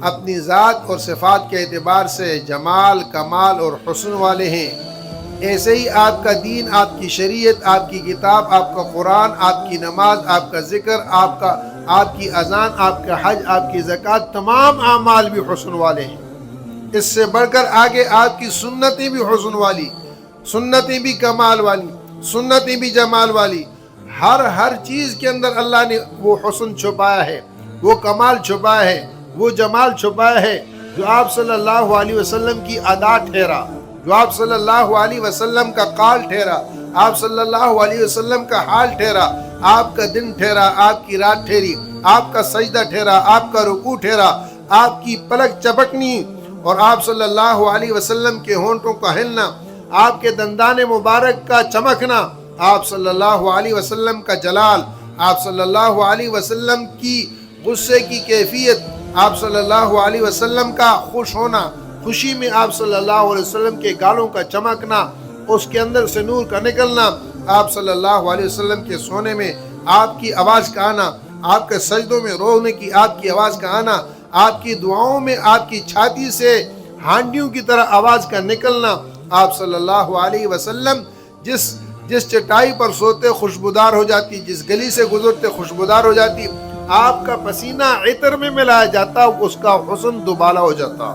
اپنی ذات اور صفات کے اعتبار سے جمال، کمال اور حسن والے ہیں۔ ایسے ہی آپ کا دین، آپ کی شریعت، آپ کی کتاب، آپ کا قرآن، آپ کی نماز، آپ کا ذکر، آپ کی اذان، آپ کا حج، آپ کی زکوٰۃ، تمام اعمال بھی حسن والے ہیں۔ اس سے بڑھ کر آگے آپ کی سنتیں بھی حسن والی، سنتیں بھی کمال والی، سنتیں بھی جمال والی۔ ہر چیز کے اندر اللہ نے وہ حسن چھپایا ہے، وہ کمال چھپایا ہے، وہ جمال چھپایا ہے جو آپ صلی اللہ علیہ وسلم کی ادا ٹھہرا، جو آپ صلی اللہ علیہ وسلم کا قال ٹھہرا، آپ صلی اللہ علیہ وسلم کا حال ٹھہرا، آپ کا دن ٹھہرا، آپ کی رات ٹھہری، آپ کا سجدہ ٹھہرا، آپ کا رکوع ٹھہرا، آپ کی پلک چپکنی اور آپ صلی اللہ علیہ وسلم کے ہونٹوں کا ہلنا، آپ کے دندان مبارک کا چمکنا، آپ صلی اللہ علیہ وسلم کا جلال، آپ صلی اللہ علیہ وسلم کی غصے کی کیفیت، آپ صلی اللہ علیہ وسلم کا خوش ہونا، خوشی میں آپ صلی اللہ علیہ وسلم کے گالوں کا چمکنا، اس کے اندر سے نور کا نکلنا، آپ صلی اللہ علیہ وسلم کے سونے میں آپ کی آواز کا آنا، آپ کے سجدوں میں رونے کی آپ کی آواز کا آنا، آپ کی دعاؤں میں آپ کی چھاتی سے ہانڈیوں کی طرح آواز کا نکلنا، آپ صلی اللہ علیہ وسلم جس چٹائی پر سوتے خوشبودار ہو جاتی، جس گلی سے گزرتے خوشبودار ہو جاتی، آپ کا پسینہ عطر میں ملایا جاتا، اس کا حسن دوبالا ہو جاتا۔